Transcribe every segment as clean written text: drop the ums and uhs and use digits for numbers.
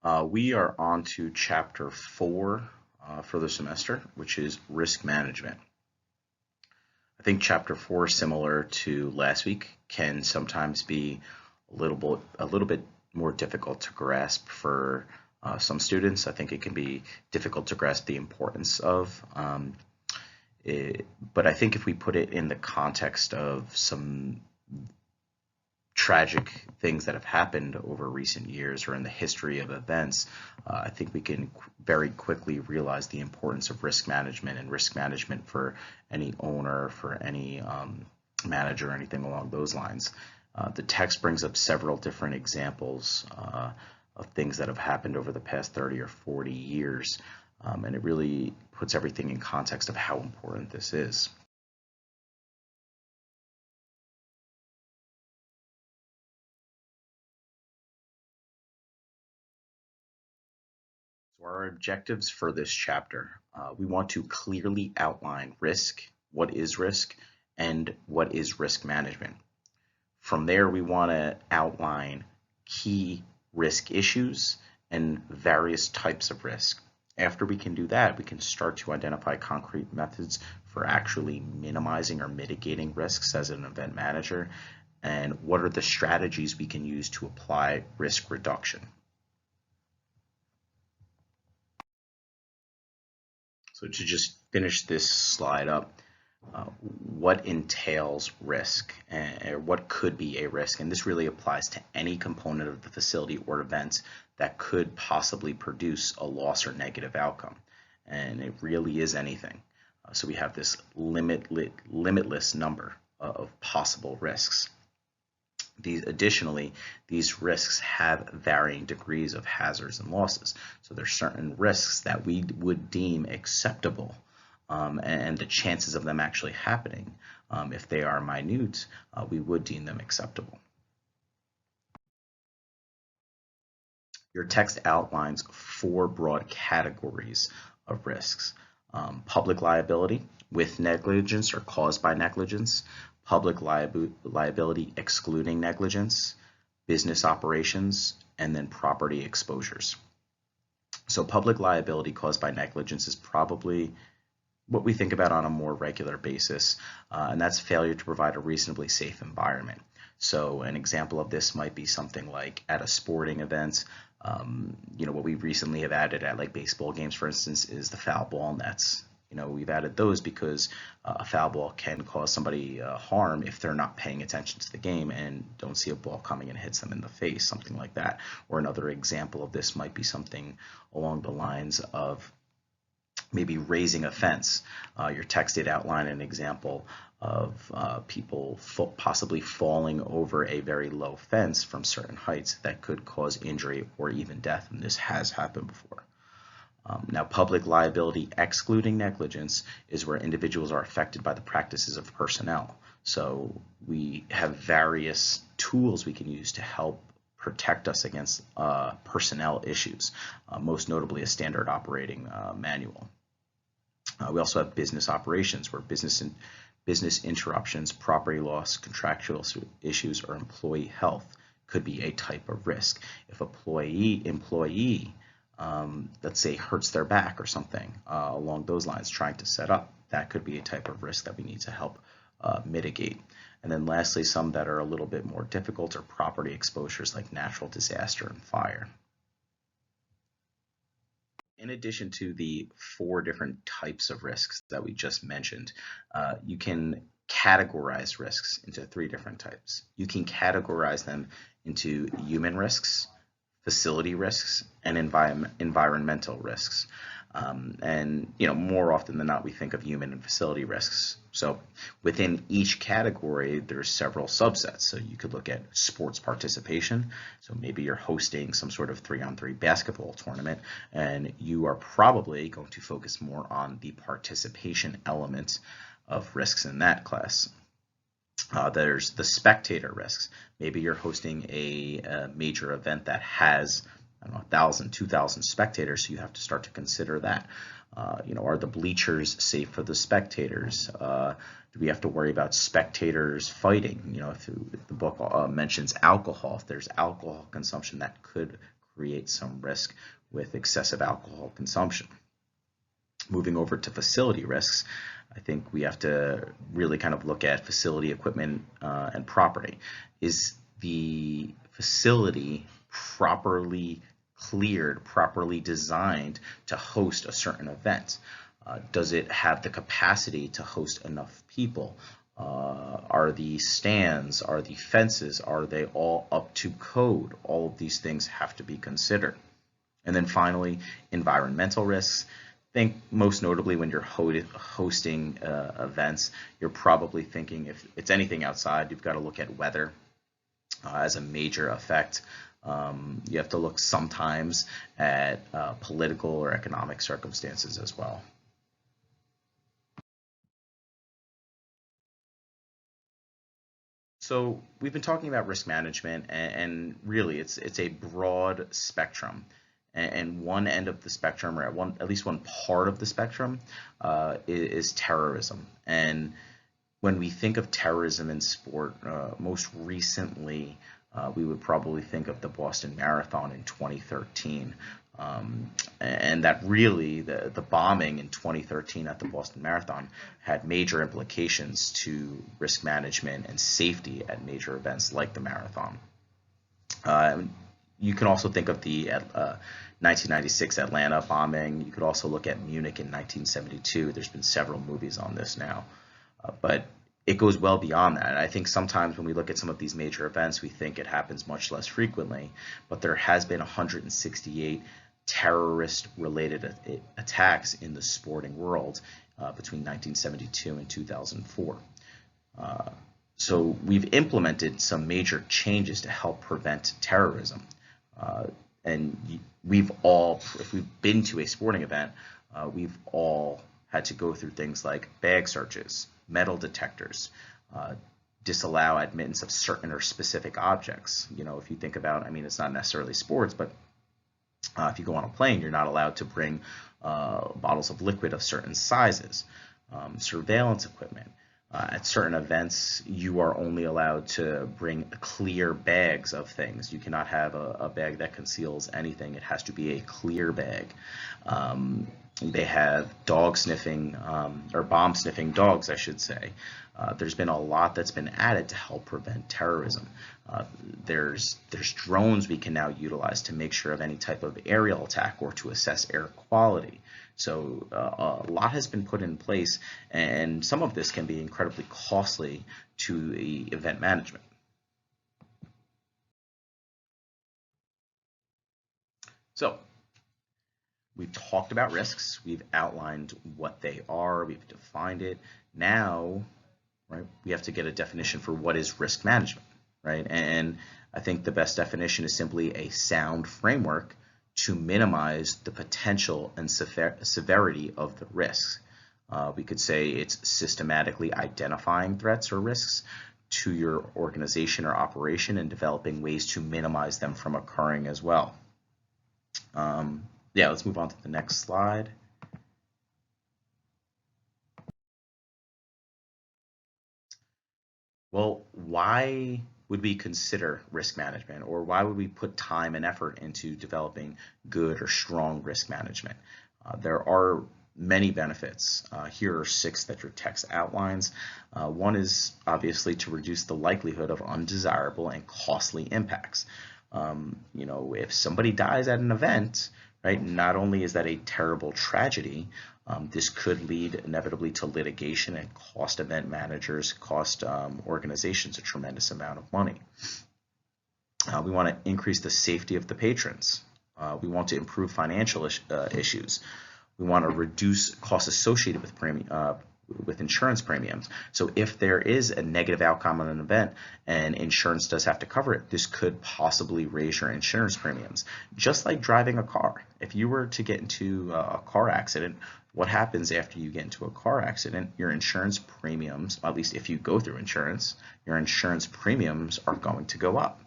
We are on to chapter 4 for the semester, which is risk management. I think chapter 4, similar to last week, can sometimes be a little bit more difficult to grasp for some students. I think it can be difficult to grasp the importance of. But I think if we put it in the context of some tragic things that have happened over recent years or in the history of events, I think we can very quickly realize the importance of risk management and risk management for any owner, for any manager, or anything along those lines. The text brings up several different examples of things that have happened over the past 30 or 40 years, and it really puts everything in context of how important this is. So our objectives for this chapter, we want to clearly outline risk, what is risk, and what is risk management. From there, we want to outline key risk issues and various types of risk. After we can do that, we can start to identify concrete methods for actually minimizing or mitigating risks as an event manager, and what are the strategies we can use to apply risk reduction. So to just finish this slide up, what entails risk, or what could be a risk? And this really applies to any component of the facility or event that could possibly produce a loss or negative outcome. And it really is anything. So we have this limitless number of possible risks. Additionally, these risks have varying degrees of hazards and losses. So there's certain risks that we would deem acceptable, and the chances of them actually happening, if they are minute, we would deem them acceptable. Your text outlines 4 broad categories of risks: public liability with negligence or caused by negligence, public liability excluding negligence, business operations, and then property exposures. So public liability caused by negligence is probably what we think about on a more regular basis, and that's failure to provide a reasonably safe environment. So an example of this might be something like at a sporting event. What we recently have added at like baseball games, for instance, is the foul ball nets. We've added those because a foul ball can cause somebody harm if they're not paying attention to the game and don't see a ball coming and hits them in the face, something like that. Or another example of this might be something along the lines of maybe raising a fence. Your text did outline an example of people possibly falling over a very low fence from certain heights that could cause injury or even death, and this has happened before. Now, public liability excluding negligence is where individuals are affected by the practices of personnel. So we have various tools we can use to help protect us against personnel issues, most notably a standard operating manual. We also have business operations, where business interruptions, property loss, contractual issues, or employee health could be a type of risk. If employee let's say hurts their back or something along those lines trying to set up, that could be a type of risk that we need to help mitigate. And then lastly, some that are a little bit more difficult are property exposures like natural disaster and fire. In addition to the 4 different types of risks that we just mentioned, you can categorize risks into 3 different types. You can categorize them into human risks, facility risks, and environmental risks. And more often than not, we think of human and facility risks. So within each category, there's several subsets. So you could look at sports participation. So maybe you're hosting some sort of 3-on-3 basketball tournament, and you are probably going to focus more on the participation element of risks in that class. There's the spectator risks. Maybe you're hosting a major event that has, 1,000, 2,000 spectators, so you have to start to consider that. Are the bleachers safe for the spectators? Do we have to worry about spectators fighting? If the book mentions alcohol, if there's alcohol consumption, that could create some risk with excessive alcohol consumption. Moving over to facility risks, I think we have to really kind of look at facility equipment and property. Is the facility properly cleared, properly designed to host a certain event? Does it have the capacity to host enough people? Are the stands, are the fences, are they all up to code? All of these things have to be considered. And then finally, environmental risks. Think most notably when you're hosting events, you're probably thinking if it's anything outside, you've got to look at weather as a major effect. You have to look sometimes at political or economic circumstances as well. So we've been talking about risk management, and really it's a broad spectrum. And one end of the spectrum, or at least one part of the spectrum, is terrorism. And when we think of terrorism in sport, most recently we would probably think of the Boston Marathon in 2013. And that really, the bombing in 2013 at the Boston Marathon had major implications to risk management and safety at major events like the marathon. You can also think of the 1996 Atlanta bombing. You could also look at Munich in 1972. There's been several movies on this now. But it goes well beyond that. I think sometimes when we look at some of these major events, we think it happens much less frequently. But there has been 168 terrorist-related attacks in the sporting world between 1972 and 2004. So we've implemented some major changes to help prevent terrorism. And we've all, if we've been to a sporting event, we've all had to go through things like bag searches, metal detectors, disallow admittance of certain or specific objects. You know, if you think about, I mean, it's not necessarily sports, but if you go on a plane, you're not allowed to bring bottles of liquid of certain sizes, surveillance equipment. At certain events, you are only allowed to bring clear bags of things. You cannot have a bag that conceals anything. It has to be a clear bag. They have dog sniffing, or bomb sniffing dogs, I should say. There's been a lot that's been added to help prevent terrorism. There's drones we can now utilize to make sure of any type of aerial attack or to assess air quality. So a lot has been put in place, and some of this can be incredibly costly to the event management. So we've talked about risks, we've outlined what they are, we've defined it. Now, right, we have to get a definition for what is risk management, right? And I think the best definition is simply a sound framework to minimize the potential and severity of the risks. We could say it's systematically identifying threats or risks to your organization or operation and developing ways to minimize them from occurring as well. Yeah, let's move on to the next slide. Well, why would we consider risk management, or why would we put time and effort into developing good or strong risk management? There are many benefits. Here are 6 that your text outlines. One is obviously to reduce the likelihood of undesirable and costly impacts. You know, if somebody dies at an event, right, not only is that a terrible tragedy, this could lead inevitably to litigation and cost event managers, cost organizations a tremendous amount of money. We want to increase the safety of the patrons. We want to improve financial issues. We want to reduce costs associated with insurance premiums. So if there is a negative outcome on an event and insurance does have to cover it, this could possibly raise your insurance premiums. Just like driving a car. If you were to get into a car accident, what happens after you get into a car accident? Your insurance premiums, at least if you go through insurance, your insurance premiums are going to go up.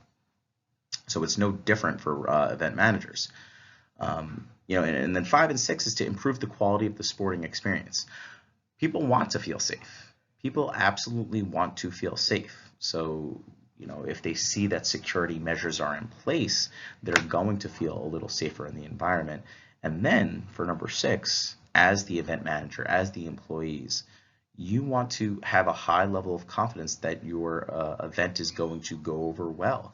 So it's no different for event managers. You know, and then 5 and 6 is to improve the quality of the sporting experience. People want to feel safe. People absolutely want to feel safe. So if they see that security measures are in place, they're going to feel a little safer in the environment. And then for number 6, as the event manager, as the employees, you want to have a high level of confidence that your event is going to go over well.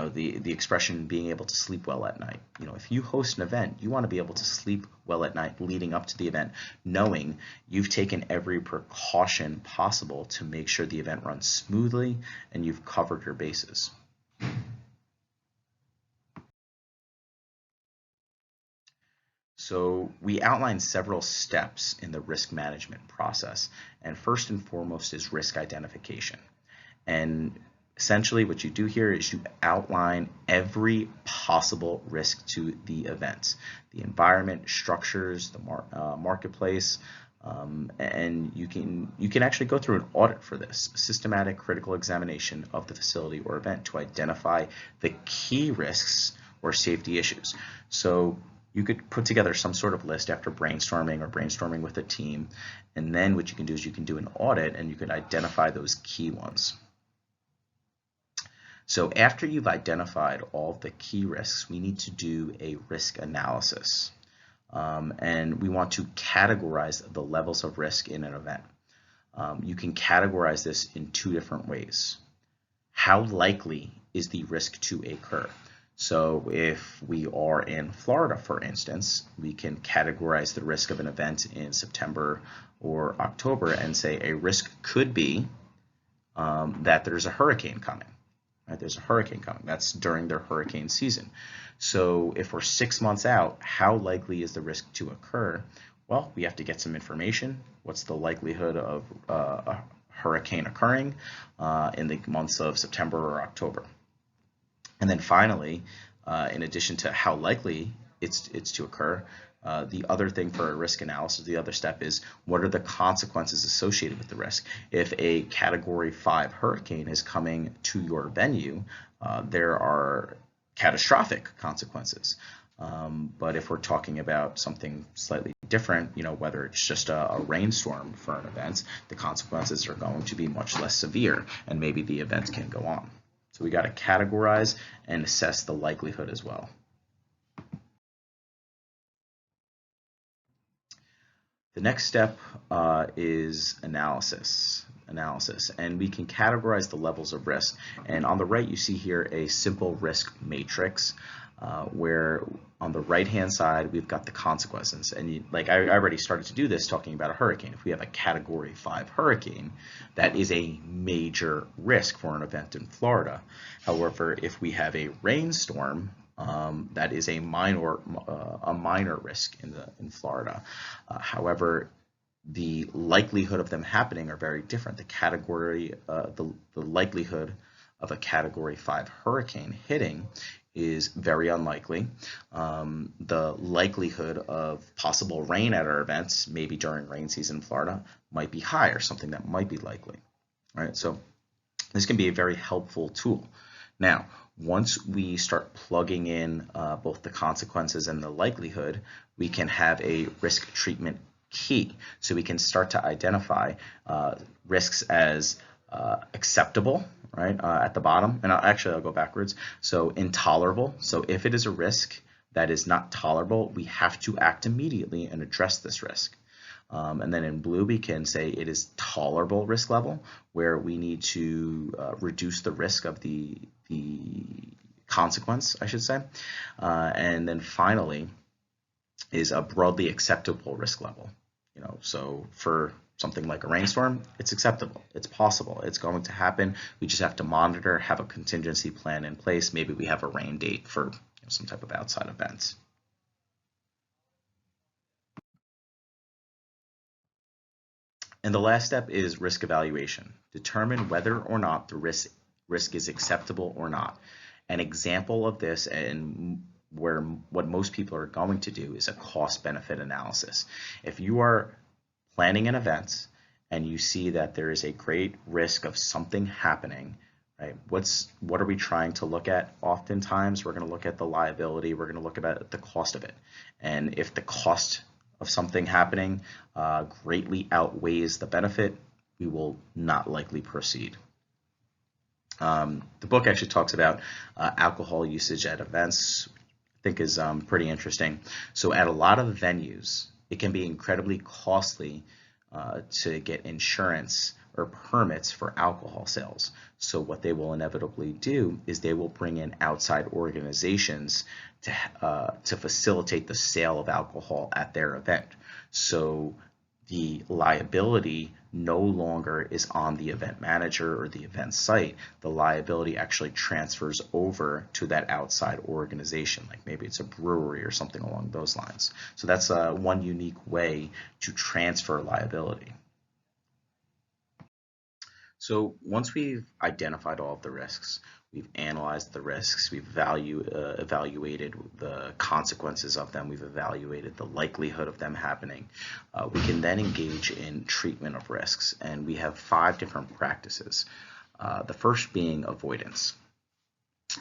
The expression being able to sleep well at night. If you host an event, you want to be able to sleep well at night leading up to the event, knowing you've taken every precaution possible to make sure the event runs smoothly and you've covered your bases. So we outlined several steps in the risk management process, and first and foremost is risk identification. And essentially what you do here is you outline every possible risk to the event, the environment, structures, the marketplace, and you can actually go through an audit for this, systematic critical examination of the facility or event to identify the key risks or safety issues. So you could put together some sort of list after brainstorming with a team, and then what you can do is you can do an audit and you can identify those key ones. So after you've identified all of the key risks, we need to do a risk analysis. And we want to categorize the levels of risk in an event. You can categorize this in 2 different ways. How likely is the risk to occur? So if we are in Florida, for instance, we can categorize the risk of an event in September or October and say a risk could be that there's a hurricane coming. Right? There's a hurricane coming. That's during their hurricane season. So if we're 6 months out, how likely is the risk to occur? Well, we have to get some information. What's the likelihood of a hurricane occurring in the months of September or October? And then finally, in addition to how likely it's to occur, the other thing for a risk analysis, the other step is what are the consequences associated with the risk? If a Category 5 hurricane is coming to your venue, there are catastrophic consequences. But if we're talking about something slightly different, whether it's just a rainstorm for an event, the consequences are going to be much less severe, and maybe the event can go on. So we got to categorize and assess the likelihood as well. The next step is analysis, and we can categorize the levels of risk. And on the right, you see here a simple risk matrix where on the right-hand side, we've got the consequences. And I already started to do this talking about a hurricane. If we have a Category 5 hurricane, that is a major risk for an event in Florida. However, if we have a rainstorm, that is a minor risk in Florida. However, the likelihood of them happening are very different. The likelihood of a Category 5 hurricane hitting is very unlikely. The likelihood of possible rain at our events, maybe during rain season in Florida, might be higher, something that might be likely. All right, so this can be a very helpful tool. Now, once we start plugging in both the consequences and the likelihood, we can have a risk treatment key. So we can start to identify risks as acceptable, right, at the bottom. And I'll go backwards. So intolerable. So if it is a risk that is not tolerable, we have to act immediately and address this risk. And then in blue, we can say it is tolerable risk level, where we need to reduce the risk of the consequence, I should say. And then finally is a broadly acceptable risk level. So for something like a rainstorm, it's acceptable, it's possible, it's going to happen. We just have to monitor, have a contingency plan in place. Maybe we have a rain date for some type of outside events. And the last step is risk evaluation. Determine whether or not the risk is acceptable or not. An example of this, and what most people are going to do, is a cost-benefit analysis. If you are planning an event and you see that there is a great risk of something happening, right? What are we trying to look at? Oftentimes, we're going to look at the liability. We're going to look at the cost of it. And if the cost of something happening greatly outweighs the benefit, we will not likely proceed. The book actually talks about alcohol usage at events. I think is pretty interesting. So at a lot of venues, it can be incredibly costly to get insurance or permits for alcohol sales. So what they will inevitably do is they will bring in outside organizations to facilitate the sale of alcohol at their event. So the liability no longer is on the event manager or the event site. The liability actually transfers over to that outside organization, like maybe it's a brewery or something along those lines. So that's one unique way to transfer liability. So once we've identified all of the risks, we've analyzed the risks, we've evaluated the consequences of them, we've evaluated the likelihood of them happening, we can then engage in treatment of risks. And we have 5 different practices. The first being avoidance.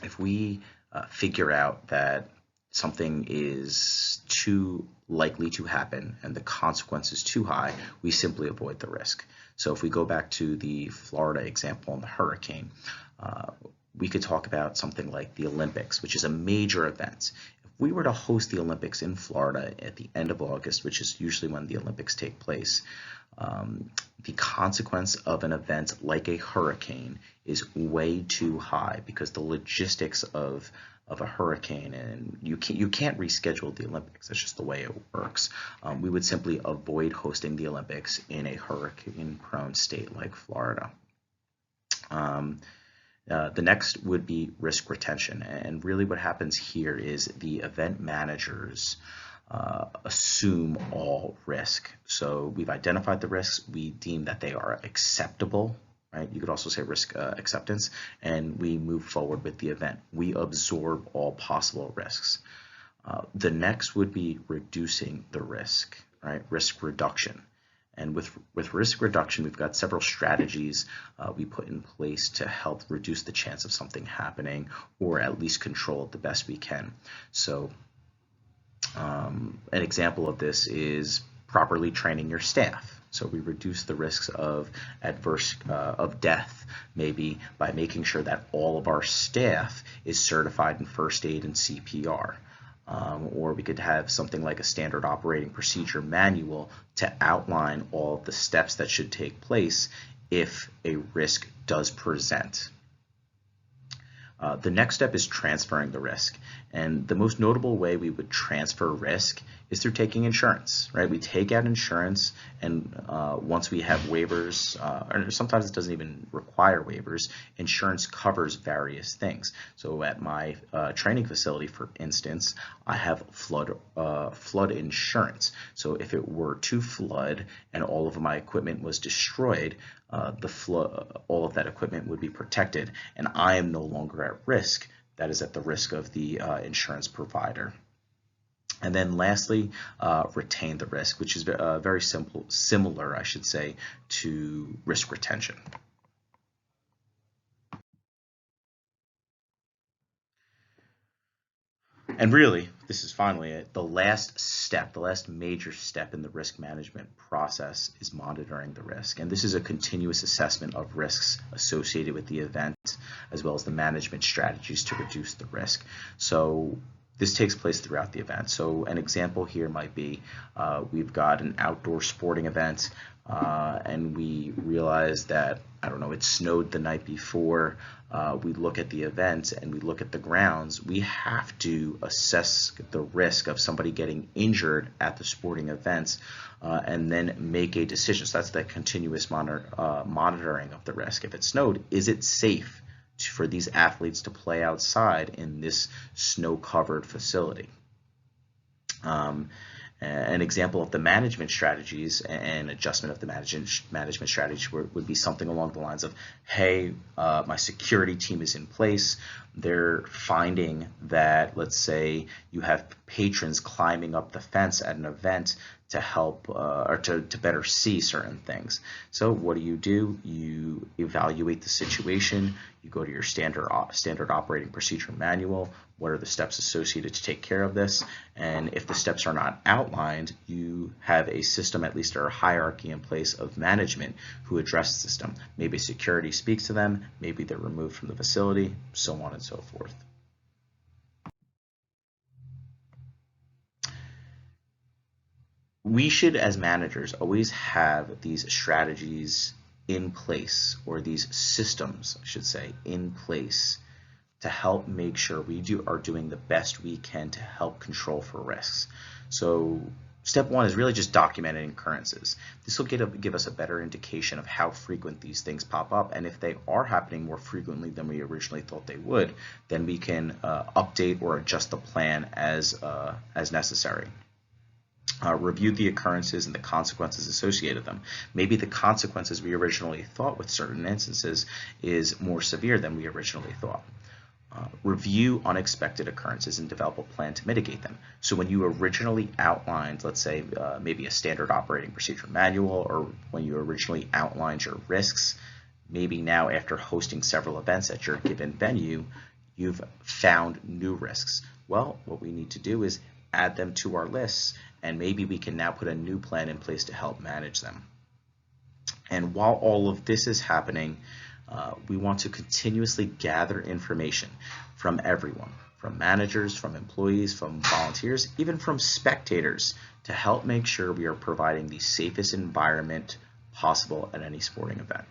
If we figure out that something is too likely to happen and the consequence is too high, we simply avoid the risk. So if we go back to the Florida example on the hurricane, we could talk about something like the Olympics, which is a major event. If we were to host the Olympics in Florida at the end of August, which is usually when the Olympics take place, the consequence of an event like a hurricane is way too high because the logistics of a hurricane, and you can't reschedule the Olympics. That's just the way it works. We would simply avoid hosting the Olympics in a hurricane-prone state like Florida. The next would be risk retention, and really what happens here is the event managers assume all risk. So we've identified the risks, we deem that they are acceptable, right? You could also say risk acceptance, and we move forward with the event. We absorb all possible risks. The next would be reducing the risk, right? Risk reduction. And with risk reduction, we've got several strategies we put in place to help reduce the chance of something happening, or at least control it the best we can. So an example of this is properly training your staff. So we reduce the risks of of death, maybe by making sure that all of our staff is certified in first aid and CPR. Or we could have something like a standard operating procedure manual to outline all of the steps that should take place if a risk does present. The next step is transferring the risk. And the most notable way we would transfer risk is through taking insurance, right? We take out insurance, and once we have waivers, or sometimes it doesn't even require waivers, insurance covers various things. So at my training facility, for instance, I have flood insurance. So if it were to flood and all of my equipment was destroyed, all of that equipment would be protected, and I am no longer at risk. That is at the risk of the insurance provider. And then lastly, retain the risk, which is very similar, I should say, to risk retention. And really, this is finally it. The last step, the last major step in the risk management process is monitoring the risk. And this is a continuous assessment of risks associated with the event, as well as the management strategies to reduce the risk. So this takes place throughout the event. So an example here might be we've got an outdoor sporting event, and we realize that, I don't know, it snowed the night before. We look at the event and we look at the grounds. We have to assess the risk of somebody getting injured at the sporting events, and then make a decision. So that's that continuous monitoring of the risk. If it snowed, is it safe for these athletes to play outside in this snow-covered facility? An example of the management strategies and adjustment of the management strategy would be something along the lines of, hey, my security team is in place. They're finding that, let's say, you have patrons climbing up the fence at an event to help or to better see certain things. So what do? You evaluate the situation, you go to your standard operating procedure manual, what are the steps associated to take care of this, and if the steps are not outlined, you have a system, at least or a hierarchy in place of management who address the system. Maybe security speaks to them, maybe they're removed from the facility, so on and so forth. We should, as managers, always have these strategies in place, or these systems, I should say, in place to help make sure we are doing the best we can to help control for risks. So step one is really just documenting occurrences. This will give us a better indication of how frequent these things pop up, and if they are happening more frequently than we originally thought they would, then we can update or adjust the plan as necessary. Review the occurrences and the consequences associated with them. Maybe the consequences we originally thought with certain instances is more severe than we originally thought. Review unexpected occurrences and develop a plan to mitigate them. So when you originally outlined, let's say, maybe a standard operating procedure manual, or when you originally outlined your risks, maybe now after hosting several events at your given venue, you've found new risks. Well, what we need to do is add them to our lists, and maybe we can now put a new plan in place to help manage them. And while all of this is happening, we want to continuously gather information from everyone, from managers, from employees, from volunteers, even from spectators, to help make sure we are providing the safest environment possible at any sporting event.